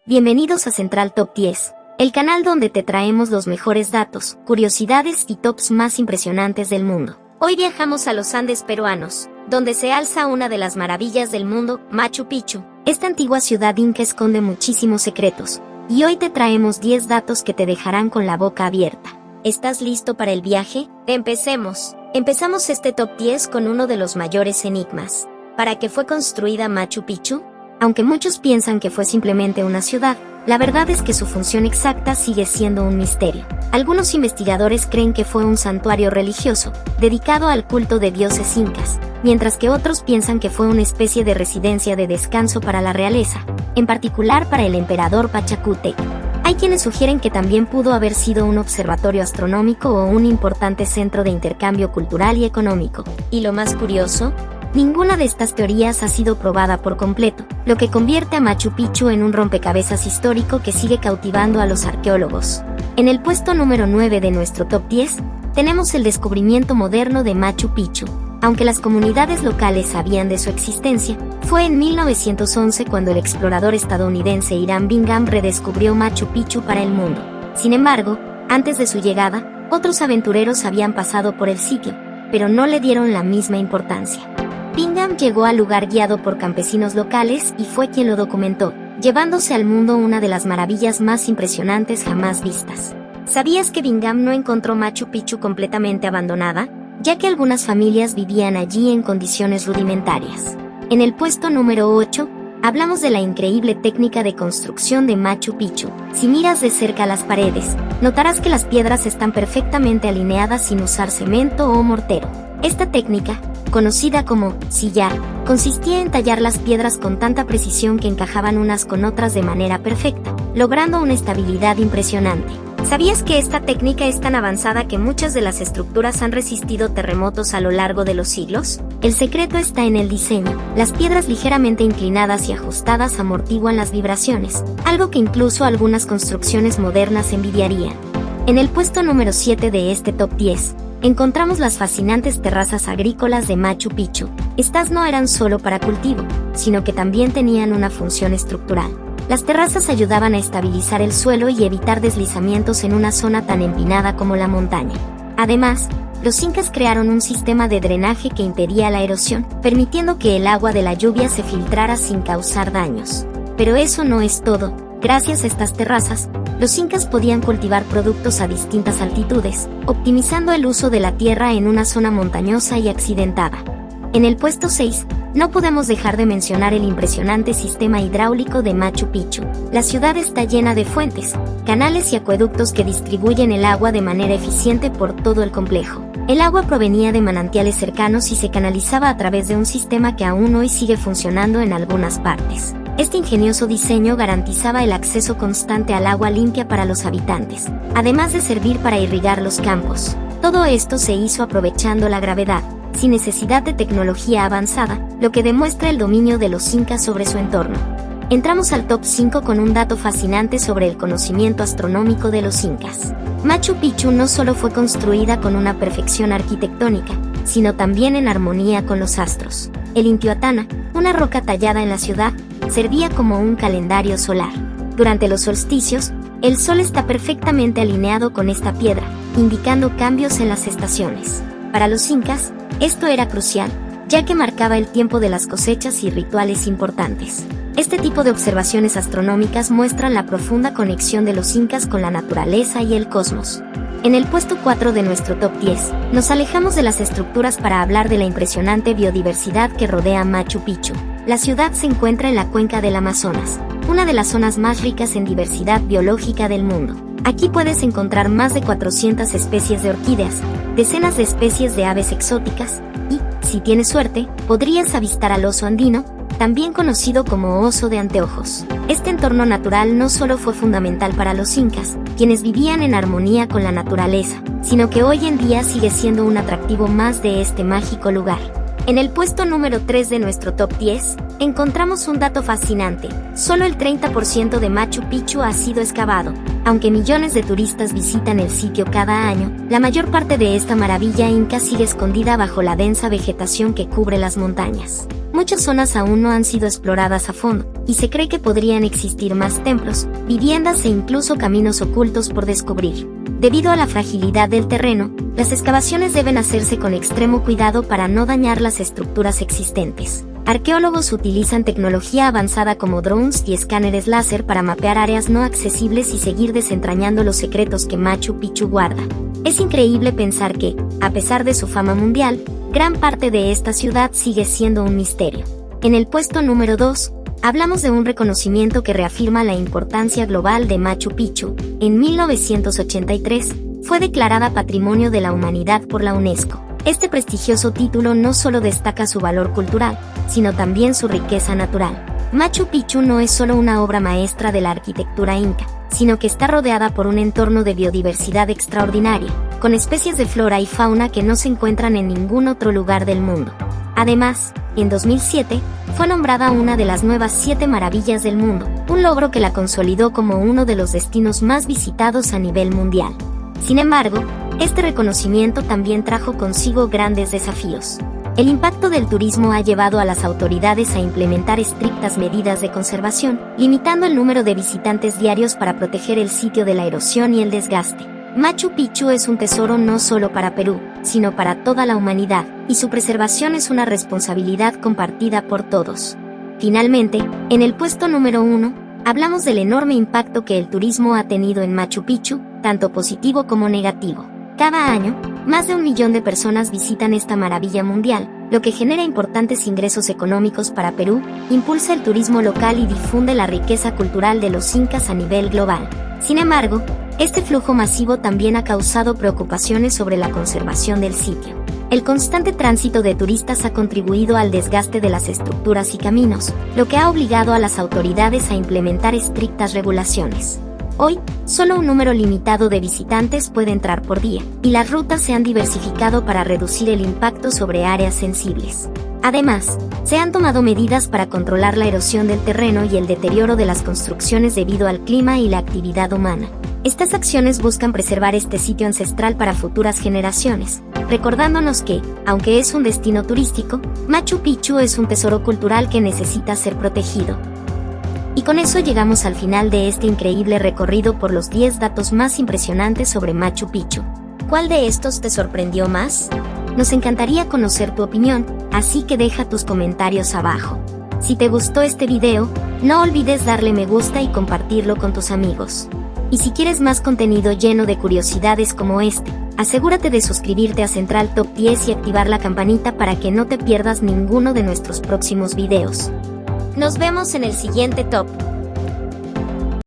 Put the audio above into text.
Bienvenidos a Central Top 10, el canal donde te traemos los mejores datos, curiosidades y tops más impresionantes del mundo. Hoy viajamos a los Andes peruanos, donde se alza una de las maravillas del mundo, Machu Picchu. Esta antigua ciudad inca esconde muchísimos secretos, y hoy te traemos 10 datos que te dejarán con la boca abierta. ¿Estás listo para el viaje? Empecemos. Empezamos este Top 10 con uno de los mayores enigmas. ¿Para qué fue construida Machu Picchu? Aunque muchos piensan que fue simplemente una ciudad, la verdad es que su función exacta sigue siendo un misterio. Algunos investigadores creen que fue un santuario religioso, dedicado al culto de dioses incas, mientras que otros piensan que fue una especie de residencia de descanso para la realeza, en particular para el emperador Pachacútec. Hay quienes sugieren que también pudo haber sido un observatorio astronómico o un importante centro de intercambio cultural y económico. ¿Y lo más curioso? Ninguna de estas teorías ha sido probada por completo, lo que convierte a Machu Picchu en un rompecabezas histórico que sigue cautivando a los arqueólogos. En el puesto número 9 de nuestro Top 10, tenemos el descubrimiento moderno de Machu Picchu. Aunque las comunidades locales sabían de su existencia, fue en 1911 cuando el explorador estadounidense Hiram Bingham redescubrió Machu Picchu para el mundo. Sin embargo, antes de su llegada, otros aventureros habían pasado por el sitio, pero no le dieron la misma importancia. Bingham llegó al lugar guiado por campesinos locales y fue quien lo documentó, llevándose al mundo una de las maravillas más impresionantes jamás vistas. ¿Sabías que Bingham no encontró Machu Picchu completamente abandonada, ya que algunas familias vivían allí en condiciones rudimentarias? En el puesto número 8, hablamos de la increíble técnica de construcción de Machu Picchu. Si miras de cerca las paredes, notarás que las piedras están perfectamente alineadas sin usar cemento o mortero. Esta técnica, conocida como sillar, consistía en tallar las piedras con tanta precisión que encajaban unas con otras de manera perfecta, logrando una estabilidad impresionante. ¿Sabías que esta técnica es tan avanzada que muchas de las estructuras han resistido terremotos a lo largo de los siglos? El secreto está en el diseño. Las piedras ligeramente inclinadas y ajustadas amortiguan las vibraciones, algo que incluso algunas construcciones modernas envidiarían. En el puesto número 7 de este Top 10, encontramos las fascinantes terrazas agrícolas de Machu Picchu. Estas no eran solo para cultivo, sino que también tenían una función estructural. Las terrazas ayudaban a estabilizar el suelo y evitar deslizamientos en una zona tan empinada como la montaña. Además, los incas crearon un sistema de drenaje que impedía la erosión, permitiendo que el agua de la lluvia se filtrara sin causar daños. Pero eso no es todo. Gracias a estas terrazas, los incas podían cultivar productos a distintas altitudes, optimizando el uso de la tierra en una zona montañosa y accidentada. En el puesto 6, no podemos dejar de mencionar el impresionante sistema hidráulico de Machu Picchu. La ciudad está llena de fuentes, canales y acueductos que distribuyen el agua de manera eficiente por todo el complejo. El agua provenía de manantiales cercanos y se canalizaba a través de un sistema que aún hoy sigue funcionando en algunas partes. Este ingenioso diseño garantizaba el acceso constante al agua limpia para los habitantes, además de servir para irrigar los campos. Todo esto se hizo aprovechando la gravedad, sin necesidad de tecnología avanzada, lo que demuestra el dominio de los incas sobre su entorno. Entramos al Top 5 con un dato fascinante sobre el conocimiento astronómico de los incas. Machu Picchu no solo fue construida con una perfección arquitectónica, sino también en armonía con los astros. El Intihuatana, una roca tallada en la ciudad, servía como un calendario solar. Durante los solsticios, el sol está perfectamente alineado con esta piedra, indicando cambios en las estaciones. Para los incas, esto era crucial, ya que marcaba el tiempo de las cosechas y rituales importantes. Este tipo de observaciones astronómicas muestran la profunda conexión de los incas con la naturaleza y el cosmos. En el puesto 4 de nuestro Top 10, nos alejamos de las estructuras para hablar de la impresionante biodiversidad que rodea Machu Picchu. La ciudad se encuentra en la cuenca del Amazonas, una de las zonas más ricas en diversidad biológica del mundo. Aquí puedes encontrar más de 400 especies de orquídeas, decenas de especies de aves exóticas y, si tienes suerte, podrías avistar al oso andino, también conocido como oso de anteojos. Este entorno natural no solo fue fundamental para los incas, quienes vivían en armonía con la naturaleza, sino que hoy en día sigue siendo un atractivo más de este mágico lugar. En el puesto número 3 de nuestro Top 10, encontramos un dato fascinante. Solo el 30% de Machu Picchu ha sido excavado. Aunque millones de turistas visitan el sitio cada año, la mayor parte de esta maravilla inca sigue escondida bajo la densa vegetación que cubre las montañas. Muchas zonas aún no han sido exploradas a fondo, y se cree que podrían existir más templos, viviendas e incluso caminos ocultos por descubrir. Debido a la fragilidad del terreno, las excavaciones deben hacerse con extremo cuidado para no dañar las estructuras existentes. Arqueólogos utilizan tecnología avanzada como drones y escáneres láser para mapear áreas no accesibles y seguir desentrañando los secretos que Machu Picchu guarda. Es increíble pensar que, a pesar de su fama mundial, gran parte de esta ciudad sigue siendo un misterio. En el puesto número 2, hablamos de un reconocimiento que reafirma la importancia global de Machu Picchu. En 1983, fue declarada Patrimonio de la Humanidad por la UNESCO. Este prestigioso título no solo destaca su valor cultural, sino también su riqueza natural. Machu Picchu no es solo una obra maestra de la arquitectura inca, sino que está rodeada por un entorno de biodiversidad extraordinaria, con especies de flora y fauna que no se encuentran en ningún otro lugar del mundo. Además, en 2007, fue nombrada una de las nuevas 7 maravillas del mundo, un logro que la consolidó como uno de los destinos más visitados a nivel mundial. Sin embargo, este reconocimiento también trajo consigo grandes desafíos. El impacto del turismo ha llevado a las autoridades a implementar estrictas medidas de conservación, limitando el número de visitantes diarios para proteger el sitio de la erosión y el desgaste. Machu Picchu es un tesoro no solo para Perú, sino para toda la humanidad, y su preservación es una responsabilidad compartida por todos. Finalmente, en el puesto número 1, hablamos del enorme impacto que el turismo ha tenido en Machu Picchu, tanto positivo como negativo. Cada año, más de 1 millón de personas visitan esta maravilla mundial, lo que genera importantes ingresos económicos para Perú, impulsa el turismo local y difunde la riqueza cultural de los incas a nivel global. Sin embargo, este flujo masivo también ha causado preocupaciones sobre la conservación del sitio. El constante tránsito de turistas ha contribuido al desgaste de las estructuras y caminos, lo que ha obligado a las autoridades a implementar estrictas regulaciones. Hoy, solo un número limitado de visitantes puede entrar por día, y las rutas se han diversificado para reducir el impacto sobre áreas sensibles. Además, se han tomado medidas para controlar la erosión del terreno y el deterioro de las construcciones debido al clima y la actividad humana. Estas acciones buscan preservar este sitio ancestral para futuras generaciones, recordándonos que, aunque es un destino turístico, Machu Picchu es un tesoro cultural que necesita ser protegido. Y con eso llegamos al final de este increíble recorrido por los 10 datos más impresionantes sobre Machu Picchu. ¿Cuál de estos te sorprendió más? Nos encantaría conocer tu opinión, así que deja tus comentarios abajo. Si te gustó este video, no olvides darle me gusta y compartirlo con tus amigos. Y si quieres más contenido lleno de curiosidades como este, asegúrate de suscribirte a Central Top 10 y activar la campanita para que no te pierdas ninguno de nuestros próximos videos. Nos vemos en el siguiente top.